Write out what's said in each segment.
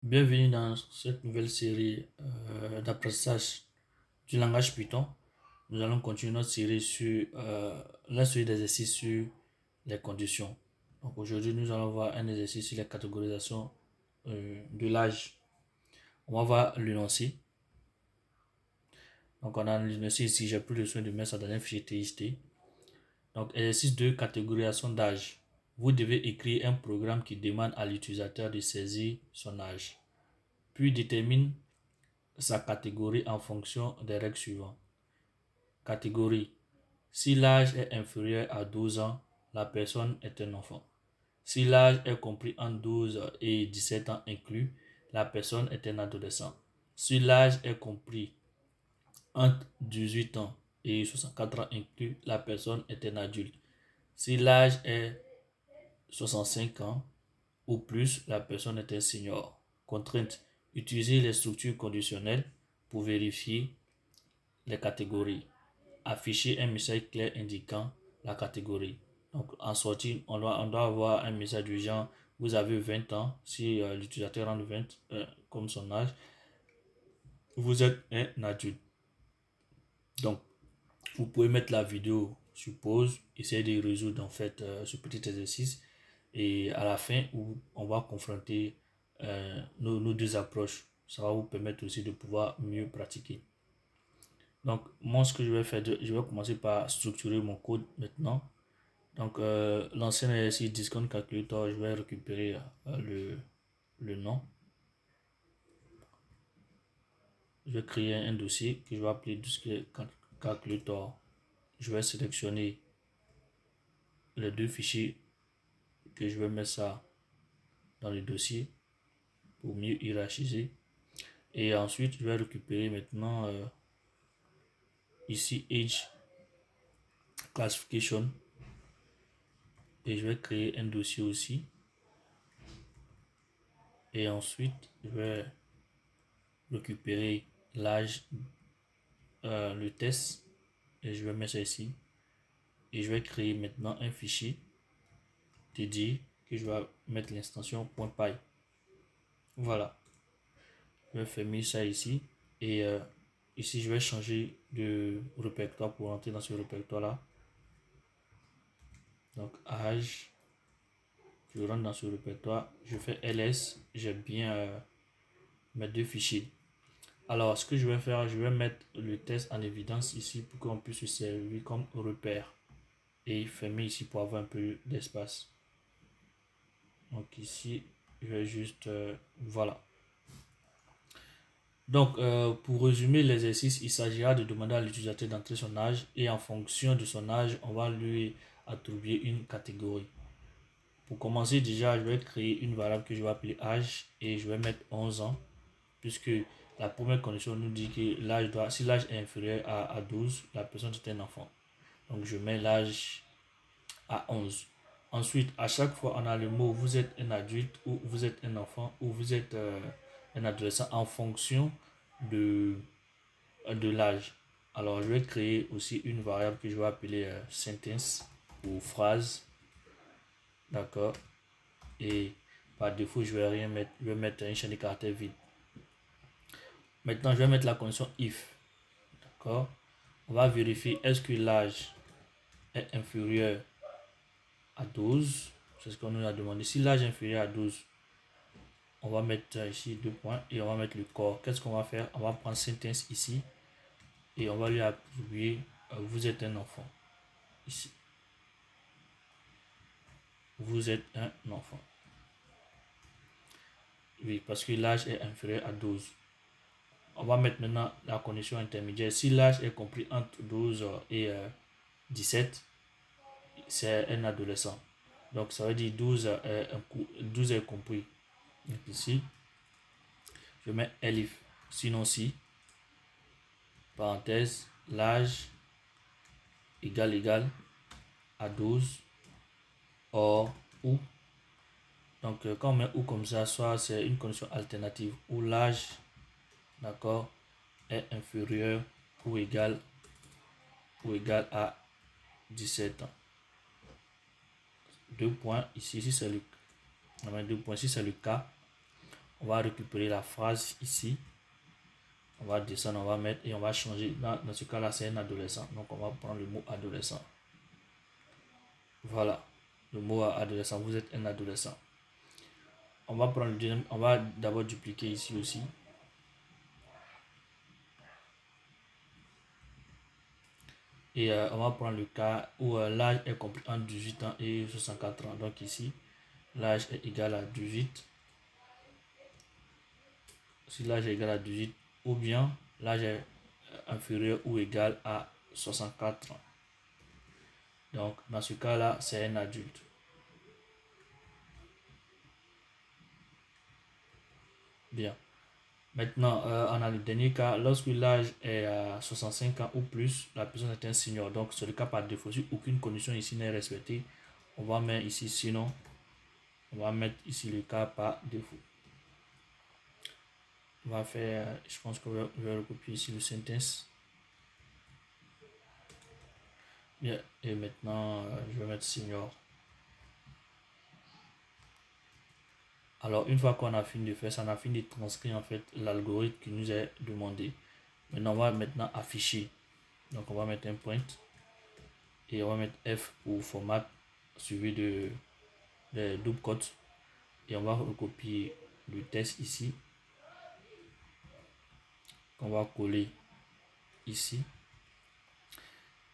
Bienvenue dans cette nouvelle série d'apprentissage du langage Python. Nous allons continuer notre série sur la série d'exercices sur les conditions. Donc aujourd'hui, nous allons voir un exercice sur la catégorisation de l'âge. On va voir l'énoncé. Donc on a l'énoncé ici, j'ai pris le soin de mettre ça dans un fichier TXT. Donc exercice de catégorisation d'âge. Vous devez écrire un programme qui demande à l'utilisateur de saisir son âge, puis détermine sa catégorie en fonction des règles suivantes. Catégorie. Si l'âge est inférieur à 12 ans, la personne est un enfant. Si l'âge est compris entre 12 et 17 ans inclus, la personne est un adolescent. Si l'âge est compris entre 18 ans et 64 ans inclus, la personne est un adulte. Si l'âge est 65 ans ou plus, la personne est un senior. Contrainte. Utiliser les structures conditionnelles pour vérifier les catégories. Afficher un message clair indiquant la catégorie. Donc en sortie, on doit avoir un message du genre vous avez 20 ans. Si l'utilisateur rentre 20 comme son âge, vous êtes un adulte. Donc vous pouvez mettre la vidéo sur pause, essayer de résoudre en fait ce petit exercice, et à la fin où on va confronter nos deux approches. Ça va vous permettre aussi de pouvoir mieux pratiquer. Donc moi, ce que je vais faire, je vais commencer par structurer mon code maintenant. Donc l'ancien exercice Discount Calculator, je vais récupérer le nom. Je vais créer un dossier que je vais appeler Discount Calculator. Je vais sélectionner les deux fichiers que je vais mettre ça dans le dossier pour mieux hiérarchiser. Et ensuite, je vais récupérer maintenant ici Age Classification. Et je vais créer un dossier aussi. Et ensuite, je vais récupérer l'âge, le test. Et je vais mettre ça ici. Et je vais créer maintenant un fichier dédié que je vais mettre l'extension .py. Voilà. Je vais fermer ça ici. Et ici, je vais changer de répertoire pour entrer dans ce répertoire-là. Donc, âge. Je rentre dans ce répertoire. Je fais ls. J'ai bien mes deux fichiers. Alors, ce que je vais faire, je vais mettre le test en évidence ici pour qu'on puisse se servir comme repère. Et fermer ici pour avoir un peu d'espace. Donc ici, je vais juste... voilà. Donc, pour résumer l'exercice, il s'agira de demander à l'utilisateur d'entrer son âge et en fonction de son âge, on va lui attribuer une catégorie. Pour commencer, déjà, je vais créer une variable que je vais appeler âge et je vais mettre 11 ans puisque la première condition nous dit que l'âge doit, si l'âge est inférieur à 12, la personne est un enfant. Donc, je mets l'âge à 11. Ensuite, à chaque fois, on a le mot vous êtes un adulte ou vous êtes un enfant ou vous êtes un adolescent en fonction de l'âge. Alors, je vais créer aussi une variable que je vais appeler sentence ou phrase. D'accord. Et par défaut, je vais rien mettre. Je vais mettre une chaîne de caractères vide. Maintenant, je vais mettre la condition if. D'accord. On va vérifier est-ce que l'âge est inférieur à 12. C'est ce qu'on nous a demandé. Si l'âge est inférieur à 12, on va mettre ici deux points et on va mettre le corps. Qu'est-ce qu'on va faire? On va prendre sentence ici et on va lui attribuer vous êtes un enfant. Ici. Vous êtes un enfant. Oui, parce que l'âge est inférieur à 12. On va mettre maintenant la condition intermédiaire. Si l'âge est compris entre 12 et 17, c'est un adolescent. Donc ça veut dire 12 est compris. Donc ici, je mets elif. Sinon si, parenthèse, l'âge égal à 12 or ou. Donc quand on met ou comme ça, soit c'est une condition alternative où l'âge, d'accord, est inférieur ou égal à 17 ans. Deux points ici, si c'est le, on met deux points, si c'est le cas, on va récupérer la phrase ici. On va descendre, on va mettre et on va changer. Dans ce cas-là, c'est un adolescent. Donc, on va prendre le mot adolescent. Voilà. Le mot adolescent. Vous êtes un adolescent. On va prendre le deuxième. On va d'abord dupliquer ici aussi. Et on va prendre le cas où l'âge est compris entre 18 ans et 64 ans. Donc ici, l'âge est égal à 18. Si l'âge est égal à 18, ou bien l'âge est inférieur ou égal à 64 ans. Donc dans ce cas-là, c'est un adulte. Bien. Maintenant, on a le dernier cas, lorsque l'âge est à 65 ans ou plus, la personne est un senior. Donc, c'est le cas par défaut. Si aucune condition ici n'est respectée, on va mettre ici sinon. On va mettre ici le cas par défaut. On va faire, je pense que je vais recopier ici le sentence. Bien, et maintenant, je vais mettre senior. Alors, une fois qu'on a fini de faire ça, on a fini de transcrire en fait l'algorithme qui nous est demandé. Maintenant, on va maintenant afficher. Donc, on va mettre un point et on va mettre F pour format suivi de double quotes et on va recopier le texte ici. On va coller ici.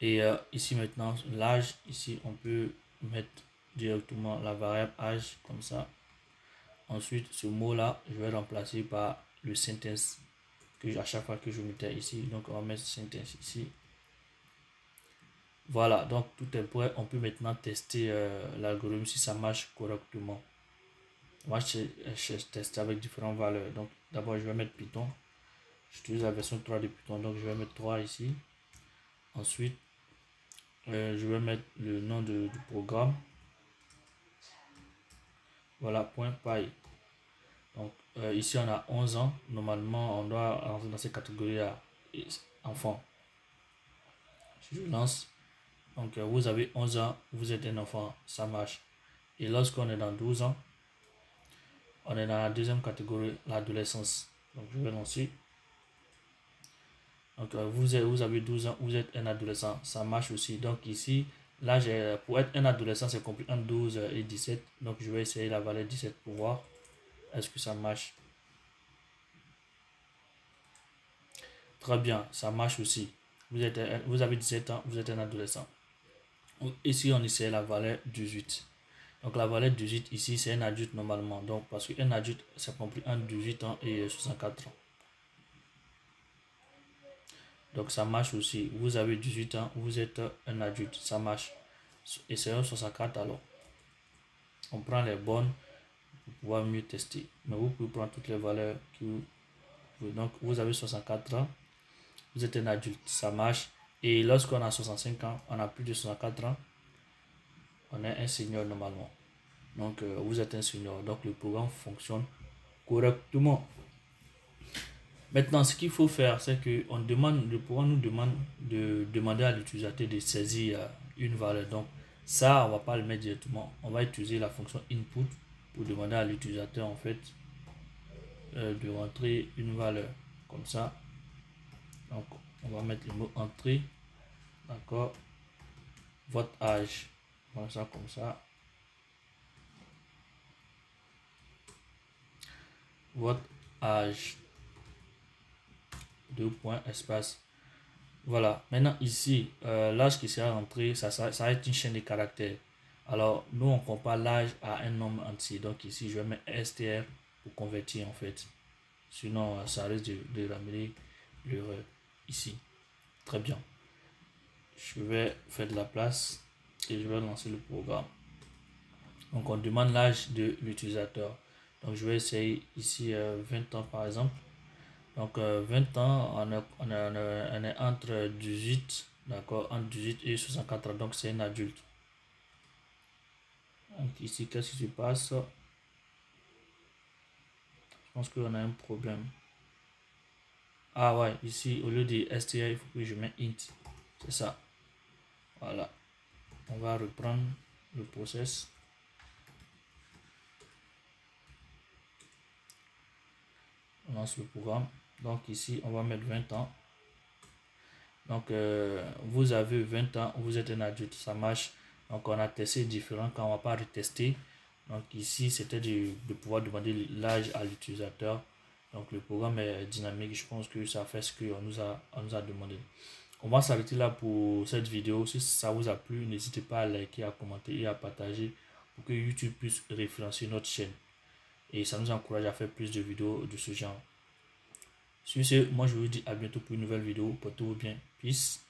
Et ici maintenant, l'âge, ici, on peut mettre directement la variable âge comme ça. Ensuite, ce mot-là, je vais remplacer par le sentence que à chaque fois que je mettais ici. Donc, on va mettre sentence ici. Voilà, donc tout est prêt. On peut maintenant tester l'algorithme si ça marche correctement. Moi, je teste avec différentes valeurs. Donc, d'abord, je vais mettre Python. J'utilise la version 3 de Python. Donc, je vais mettre 3 ici. Ensuite, je vais mettre le nom du programme. Voilà, .py. Donc, ici, on a 11 ans. Normalement, on doit rentrer dans cette catégorie-là. Enfant. Si je lance. Donc, vous avez 11 ans, vous êtes un enfant. Ça marche. Et lorsqu'on est dans 12 ans, on est dans la deuxième catégorie, l'adolescence. Donc, je vais lancer. Donc, vous avez 12 ans, vous êtes un adolescent. Ça marche aussi. Donc, ici, l'âge, pour être un adolescent, c'est compris entre 12 et 17. Donc, je vais essayer la valeur 17 pour voir est-ce que ça marche. Très bien, ça marche aussi. Vous avez 17 ans, vous êtes un adolescent. Ici, on essaie la valeur 18. Donc, la valeur 18 ici, c'est un adulte normalement. Donc, parce qu'un adulte, c'est compris entre 18 ans et 64 ans. Donc, ça marche aussi. Vous avez 18 ans, vous êtes un adulte. Ça marche. Et c'est un 64 alors. On prend les bonnes pour pouvoir mieux tester. Mais vous pouvez prendre toutes les valeurs que vous voulez. Donc, vous avez 64 ans. Vous êtes un adulte. Ça marche. Et lorsqu'on a 65 ans, on a plus de 64 ans, on est un senior normalement. Donc, vous êtes un senior. Donc, le programme fonctionne correctement. Maintenant, ce qu'il faut faire, c'est que le programme nous demande de demander à l'utilisateur de saisir une valeur. Donc, ça, on ne va pas le mettre directement. On va utiliser la fonction input pour demander à l'utilisateur, en fait, de rentrer une valeur. Comme ça. Donc, on va mettre le mot entrée. D'accord. Votre âge. Voilà ça comme ça. Votre âge. 2 points, espace. Voilà. Maintenant, ici, l'âge qui sera rentré, ça va être une chaîne de caractères. Alors, nous, on compare l'âge à un nombre entier. Donc, ici, je vais mettre str pour convertir, en fait. Sinon, ça risque de ramener l'erreur ici. Très bien. Je vais faire de la place et je vais lancer le programme. Donc, on demande l'âge de l'utilisateur. Donc, je vais essayer ici 20 ans, par exemple. Donc, 20 ans, on est entre 18, d'accord, entre 18 et 64 ans, donc c'est un adulte. Donc, ici, qu'est-ce qui se passe? Je pense qu'on a un problème. Ah ouais, ici, au lieu de str, il faut que je mette int. C'est ça. Voilà. On va reprendre le process. On lance le programme. Donc ici, on va mettre 20 ans. Donc, vous avez 20 ans, vous êtes un adulte, ça marche. Donc, on a testé différents cas, on va pas retester. Donc, ici, c'était de pouvoir demander l'âge à l'utilisateur. Donc, le programme est dynamique. Je pense que ça fait ce qu'on nous a demandé. On va s'arrêter là pour cette vidéo. Si ça vous a plu, n'hésitez pas à liker, à commenter et à partager pour que YouTube puisse référencer notre chaîne. Et ça nous encourage à faire plus de vidéos de ce genre. Sur ce, moi je vous dis à bientôt pour une nouvelle vidéo. Portez-vous bien. Peace.